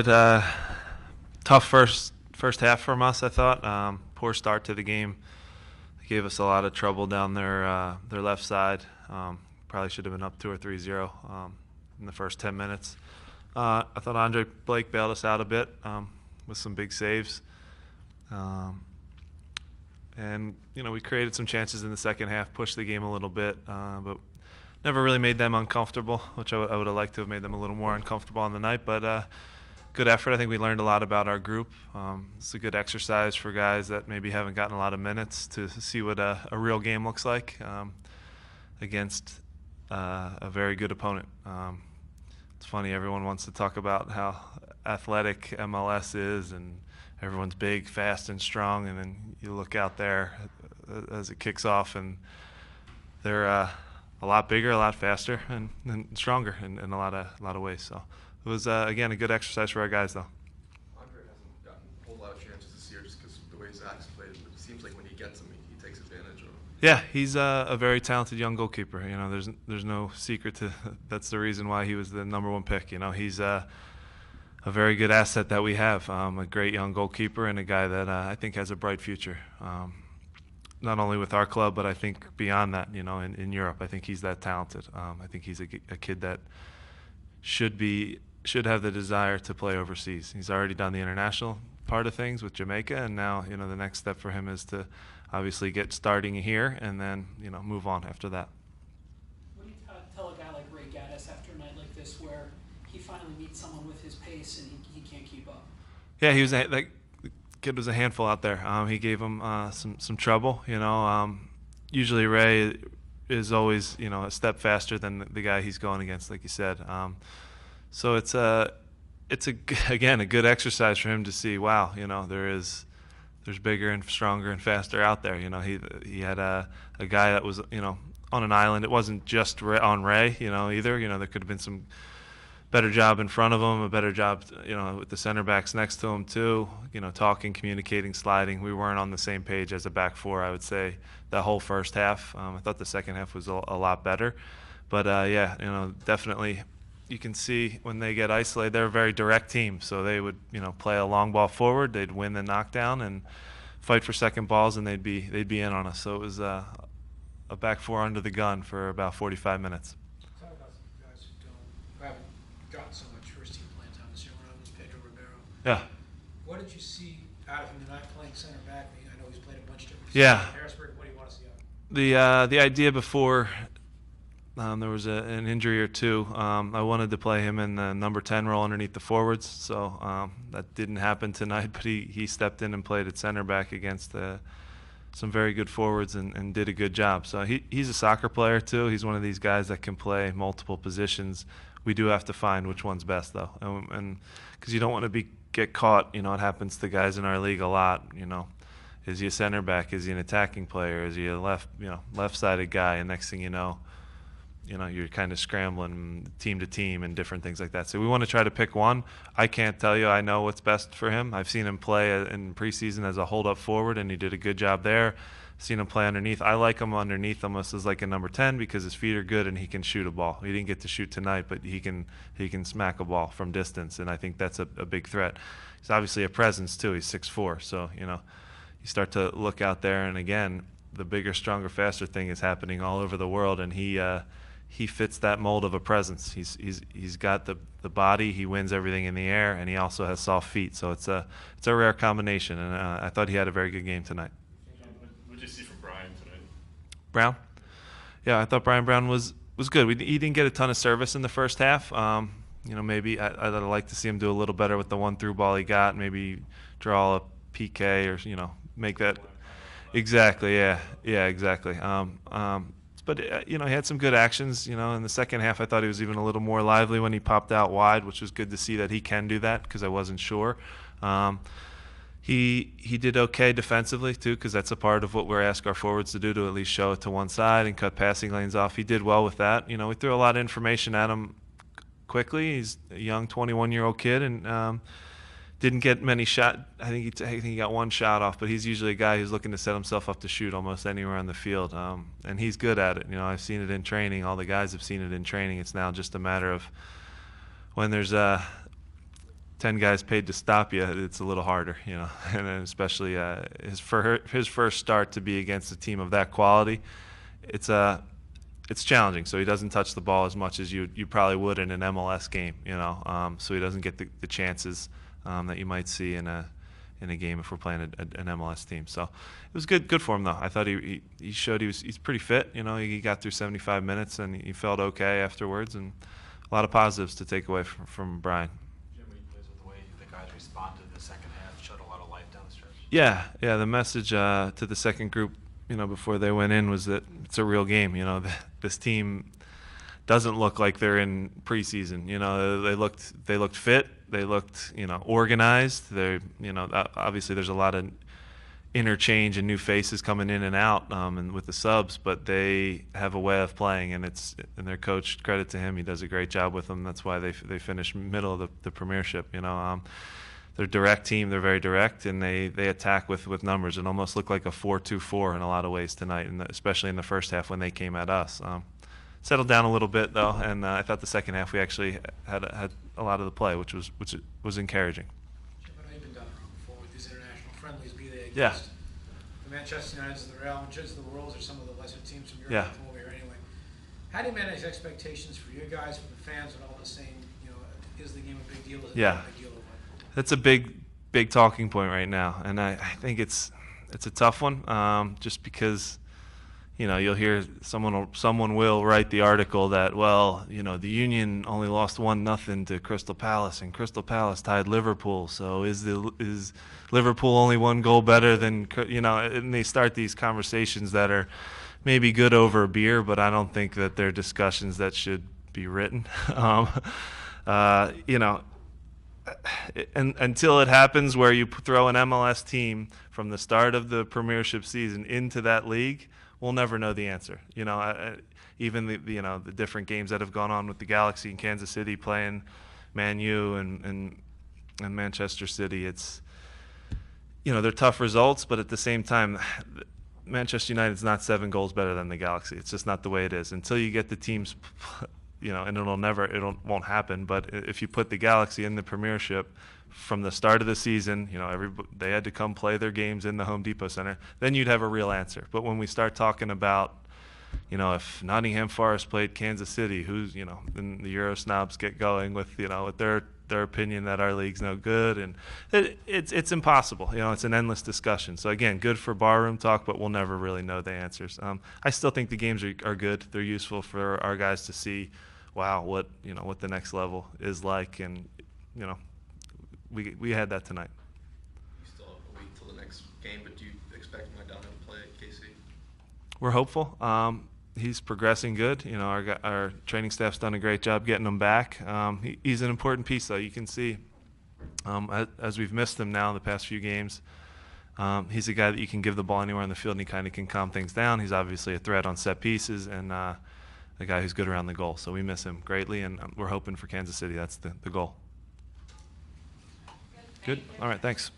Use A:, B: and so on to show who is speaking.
A: Tough first half from us, I thought. Poor start to the game. They gave us a lot of trouble down their left side. Probably should have been up 2 or 3-0 in the first 10 minutes. I thought Andre Blake bailed us out a bit with some big saves. And we created some chances in the second half, pushed the game a little bit, but never really made them uncomfortable, which I would have liked to have made them a little more uncomfortable on the night. But good effort. I think we learned a lot about our group. It's a good exercise for guys that maybe haven't gotten a lot of minutes to see what a real game looks like against a very good opponent. It's funny, everyone wants to talk about how athletic MLS is, and everyone's big, fast, and strong, and then you look out there as it kicks off, and they're a lot bigger, a lot faster, and stronger in a lot of ways. So it was, again, a good exercise for our guys, though.
B: Andre hasn't gotten a whole lot of chances this year just because of the way Zach's played, but it seems like when he gets them, he takes advantage of them.
A: Yeah, he's a very talented young goalkeeper. There's no secret to that's the reason why he was the #1 pick. He's a very good asset that we have, a great young goalkeeper and a guy that I think has a bright future. Not only with our club, but I think beyond that, in Europe. I think he's that talented. I think he's a kid that should have the desire to play overseas. He's already done the international part of things with Jamaica, and now the next step for him is to obviously get starting here and then move on after that.
C: What do you tell a guy like Ray Gaddis after a night like this, where he finally meets someone with his pace and he can't keep up?
A: Yeah, that kid was a handful out there. He gave him some trouble. Usually Ray is always a step faster than the guy he's going against, like you said. So it's again a good exercise for him to see. Wow, there's bigger and stronger and faster out there. He had a guy that was on an island. It wasn't just on Ray, either. There could have been some better job in front of him, a better job, with the center backs next to him too. Talking, communicating, sliding. We weren't on the same page as a back four, I would say, the whole first half. I thought the second half was a lot better, but definitely. You can see when they get isolated, they're a very direct team. So they would, play a long ball forward. They'd win the knockdown and fight for second balls, and they'd be in on us. So it was a back four under the gun for about 45 minutes.
D: Talk about some guys who haven't gotten so much first-team playing time this year. One of them was Pedro Ribeiro.
A: Yeah.
D: What did you see out of him tonight playing center back? I know he's played a bunch of different
A: Yeah.
D: in Harrisburg. What do you want to see out of him?
A: The idea before there was an injury or two. I wanted to play him in the number 10 role underneath the forwards, so that didn't happen tonight. But he stepped in and played at center back against some very good forwards and did a good job. So he's a soccer player too. He's one of these guys that can play multiple positions. We do have to find which one's best though, and because you don't want to get caught. It happens to guys in our league a lot. Is he a center back? Is he an attacking player? Is he a left-sided guy? And next thing you know, you're kind of scrambling team to team and different things like that. So we want to try to pick one. I can't tell you I know what's best for him. I've seen him play in preseason as a hold-up forward, and he did a good job there. Seen him play underneath. I like him underneath almost as like a number 10 because his feet are good and he can shoot a ball. He didn't get to shoot tonight, but he can smack a ball from distance, and I think that's a big threat. He's obviously a presence too. He's 6'4", so you start to look out there, and again, the bigger, stronger, faster thing is happening all over the world, and he fits that mold of a presence. He's got the body. He wins everything in the air, and he also has soft feet. So it's a rare combination. And I thought he had a very good game tonight.
E: What did you see from Brian tonight?
A: Brown? Yeah, I thought Brian Brown was good. He didn't get a ton of service in the first half. Maybe I'd like to see him do a little better with the one through ball he got. Maybe draw a PK or make that. Exactly. Yeah. Exactly. But he had some good actions. In the second half, I thought he was even a little more lively when he popped out wide, which was good to see that he can do that because I wasn't sure. He did okay defensively too, because that's a part of what we're asking our forwards to do, to at least show it to one side and cut passing lanes off. He did well with that. We threw a lot of information at him quickly. He's a young 21-year-old kid and didn't get many shots. I think he got one shot off, but he's usually a guy who's looking to set himself up to shoot almost anywhere on the field, and he's good at it. I've seen it in training. All the guys have seen it in training. It's now just a matter of when there's 10 guys paid to stop you, it's a little harder, you know. And then especially his first start to be against a team of that quality, it's challenging. So he doesn't touch the ball as much as you probably would in an MLS game, you know. So he doesn't get the chances that you might see in a game if we're playing an MLS team. So it was good for him though. I thought he showed he's pretty fit. You know, he got through 75 minutes and he felt okay afterwards, and a lot of positives to take away from Brian.
F: Jim, were you pleased with the way the guys responded in the second half? Showed a lot of life down the stretch.
A: Yeah. The message to the second group, you know, before they went in was that it's a real game. You know, this team doesn't look like they're in preseason. You know, they looked fit. They looked, you know, organized. They're, you know, obviously there's a lot of interchange and new faces coming in and out, and with the subs, but they have a way of playing, and their coach, credit to him, he does a great job with them. That's why they finished middle of the Premiership. You know, they're a direct team. They're very direct, and they attack with numbers. It almost looked like a 4-2-4 in a lot of ways tonight, and especially in the first half when they came at us. Settled down a little bit though, and I thought the second half we actually had a lot of the play, which was encouraging.
D: Jim, I know you've been down the road before with these international friendlies, be they against
A: Yeah.
D: the Manchester Uniteds and the Real Madrids of the world, or some of the lesser teams from Europe
A: Yeah.
D: that come over here anyway. How do you manage expectations for your guys, for the fans, and all the same? You know, is the game a big deal? Is it
A: Yeah.
D: not a big deal? Or what?
A: That's a big talking point right now, and I think it's a tough one, just because, you know, you'll hear someone will write the article that, well, you know, the Union only lost 1-0 to Crystal Palace, and Crystal Palace tied Liverpool. So is Liverpool only one goal better than, you know? And they start these conversations that are maybe good over a beer, but I don't think that they're discussions that should be written. You know. And until it happens where you throw an MLS team from the start of the Premiership season into that league, we'll never know the answer. You know, even the different games that have gone on with the Galaxy and Kansas City playing Man U and Manchester City. It's, you know, they're tough results, but at the same time, Manchester United's not 7 goals better than the Galaxy. It's just not the way it is. Until you get the teams, you know, and it won't happen. But if you put the Galaxy in the Premiership from the start of the season, you know, they had to come play their games in the Home Depot Center, then you'd have a real answer. But when we start talking about, you know, if Nottingham Forest played Kansas City, who's, you know, then the Euro snobs get going with, you know, with their opinion that our league's no good, and it's impossible. You know, it's an endless discussion. So again, good for barroom talk, but we'll never really know the answers. I still think the games are good. They're useful for our guys to see, wow, what the next level is like, and, you know, we had that tonight.
B: You still have a week till the next game, but do you expect Maidana to play at KC?
A: We're hopeful. He's progressing good. You know, our training staff's done a great job getting him back. He's an important piece, though. You can see, as we've missed him now in the past few games, he's a guy that you can give the ball anywhere on the field, and he kind of can calm things down. He's obviously a threat on set pieces, and a guy who's good around the goal. So we miss him greatly, and we're hoping for Kansas City. That's the goal. Good. All right. Thanks.